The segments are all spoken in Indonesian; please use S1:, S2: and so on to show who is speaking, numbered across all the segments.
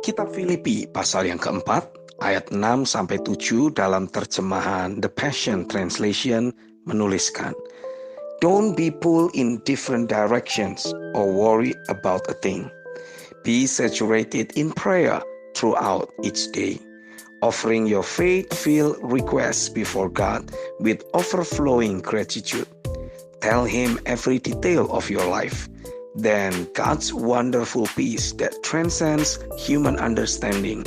S1: Kitab Filipi pasal yang keempat, ayat 6-7 dalam terjemahan The Passion Translation menuliskan, "Don't be pulled in different directions or worry about a thing. Be saturated in prayer throughout each day, offering your faith-filled requests before God with overflowing gratitude. Tell Him every detail of your life. Then God's wonderful peace that transcends human understanding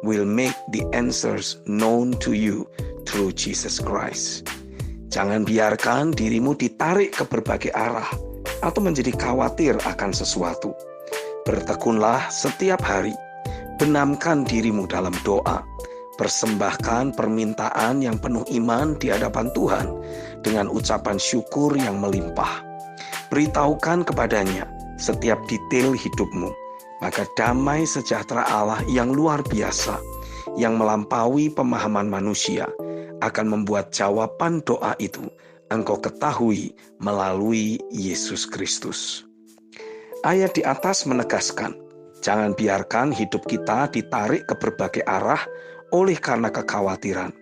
S1: will make the answers known to you through Jesus Christ." Jangan biarkan dirimu ditarik ke berbagai arah atau menjadi khawatir akan sesuatu. Bertekunlah setiap hari, benamkan dirimu dalam doa, persembahkan permintaan yang penuh iman di hadapan Tuhan dengan ucapan syukur yang melimpah. Beritahukan kepadanya setiap detail hidupmu, maka damai sejahtera Allah yang luar biasa, yang melampaui pemahaman manusia, akan membuat jawaban doa itu engkau ketahui melalui Yesus Kristus. Ayat di atas menegaskan, jangan biarkan hidup kita ditarik ke berbagai arah oleh karena kekhawatiran.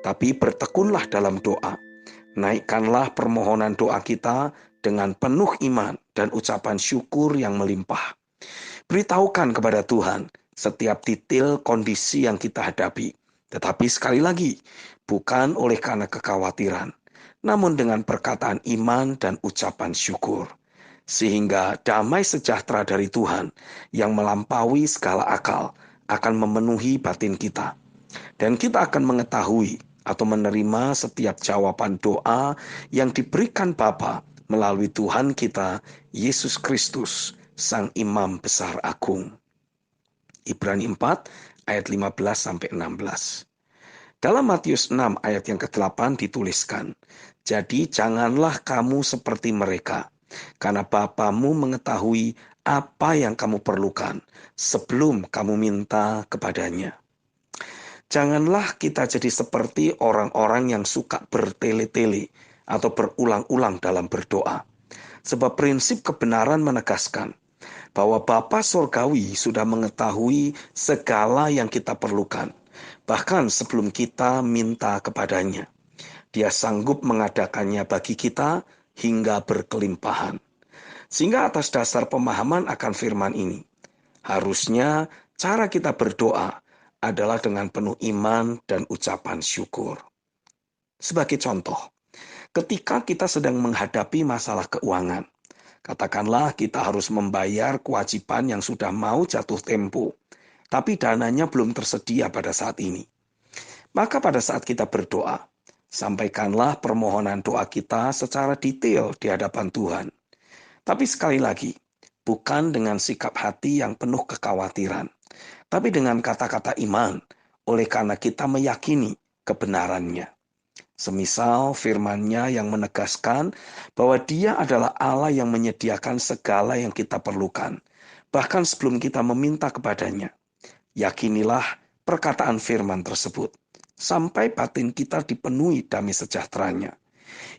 S1: Tapi bertekunlah dalam doa. Naikkanlah permohonan doa kita dengan penuh iman dan ucapan syukur yang melimpah. Beritahukan kepada Tuhan setiap detail kondisi yang kita hadapi. Tetapi sekali lagi, bukan oleh karena kekhawatiran, namun dengan perkataan iman dan ucapan syukur. Sehingga damai sejahtera dari Tuhan yang melampaui segala akal akan memenuhi batin kita. Dan kita akan mengetahui atau menerima setiap jawaban doa yang diberikan Bapa melalui Tuhan kita, Yesus Kristus, Sang Imam Besar Agung. Ibrani 4 ayat 15-16. Dalam Matius 6 ayat yang ke-8 dituliskan, "Jadi janganlah kamu seperti mereka, karena Bapamu mengetahui apa yang kamu perlukan sebelum kamu minta kepadanya." Janganlah kita jadi seperti orang-orang yang suka bertele-tele atau berulang-ulang dalam berdoa. Sebab prinsip kebenaran menegaskan bahwa Bapa Surgawi sudah mengetahui segala yang kita perlukan, bahkan sebelum kita minta kepadanya. Dia sanggup mengadakannya bagi kita hingga berkelimpahan. Sehingga atas dasar pemahaman akan firman ini, harusnya cara kita berdoa adalah dengan penuh iman dan ucapan syukur. Sebagai contoh, ketika kita sedang menghadapi masalah keuangan, katakanlah kita harus membayar kewajiban yang sudah mau jatuh tempo, tapi dananya belum tersedia pada saat ini. Maka pada saat kita berdoa, sampaikanlah permohonan doa kita secara detail di hadapan Tuhan. Tapi sekali lagi, bukan dengan sikap hati yang penuh kekhawatiran, tapi dengan kata-kata iman, oleh karena kita meyakini kebenarannya. Semisal firman-Nya yang menegaskan bahwa Dia adalah Allah yang menyediakan segala yang kita perlukan, bahkan sebelum kita meminta kepadanya. Yakinilah perkataan firman tersebut, sampai batin kita dipenuhi damai sejahteranya.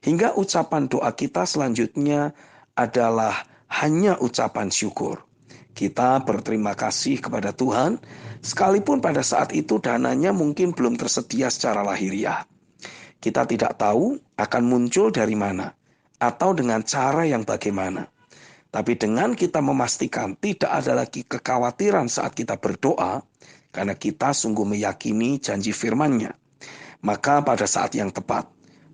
S1: Hingga ucapan doa kita selanjutnya adalah hanya ucapan syukur. Kita berterima kasih kepada Tuhan, sekalipun pada saat itu dananya mungkin belum tersedia secara lahiriah. Kita tidak tahu akan muncul dari mana atau dengan cara yang bagaimana. Tapi dengan kita memastikan tidak ada lagi kekhawatiran saat kita berdoa, karena kita sungguh meyakini janji firman-Nya, maka pada saat yang tepat,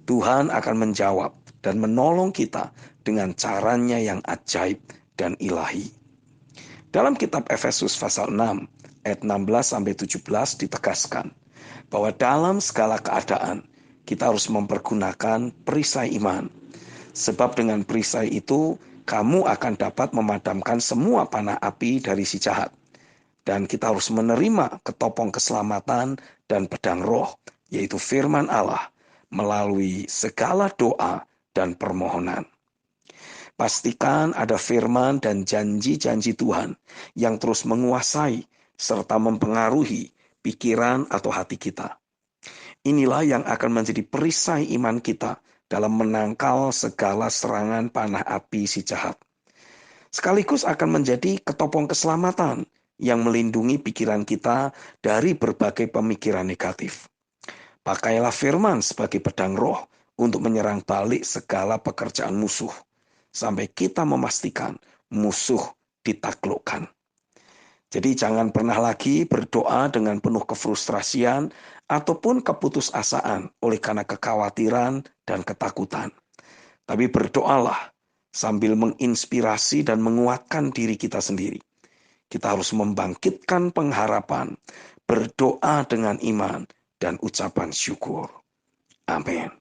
S1: Tuhan akan menjawab dan menolong kita dengan caranya yang ajaib dan ilahi. Dalam kitab Efesus pasal 6 ayat 16-17 ditegaskan bahwa dalam segala keadaan kita harus mempergunakan perisai iman. Sebab dengan perisai itu kamu akan dapat memadamkan semua panah api dari si jahat. Dan kita harus menerima ketopong keselamatan dan pedang roh, yaitu firman Allah, melalui segala doa dan permohonan. Pastikan ada firman dan janji-janji Tuhan yang terus menguasai serta mempengaruhi pikiran atau hati kita. Inilah yang akan menjadi perisai iman kita dalam menangkal segala serangan panah api si jahat. Sekaligus akan menjadi ketopong keselamatan yang melindungi pikiran kita dari berbagai pemikiran negatif. Pakailah firman sebagai pedang roh untuk menyerang balik segala pekerjaan musuh, sampai kita memastikan musuh ditaklukkan. Jadi jangan pernah lagi berdoa dengan penuh kefrustrasian ataupun keputusasaan oleh karena kekhawatiran dan ketakutan. Tapi berdoalah sambil menginspirasi dan menguatkan diri kita sendiri. Kita harus membangkitkan pengharapan, berdoa dengan iman, dan ucapan syukur. Amin.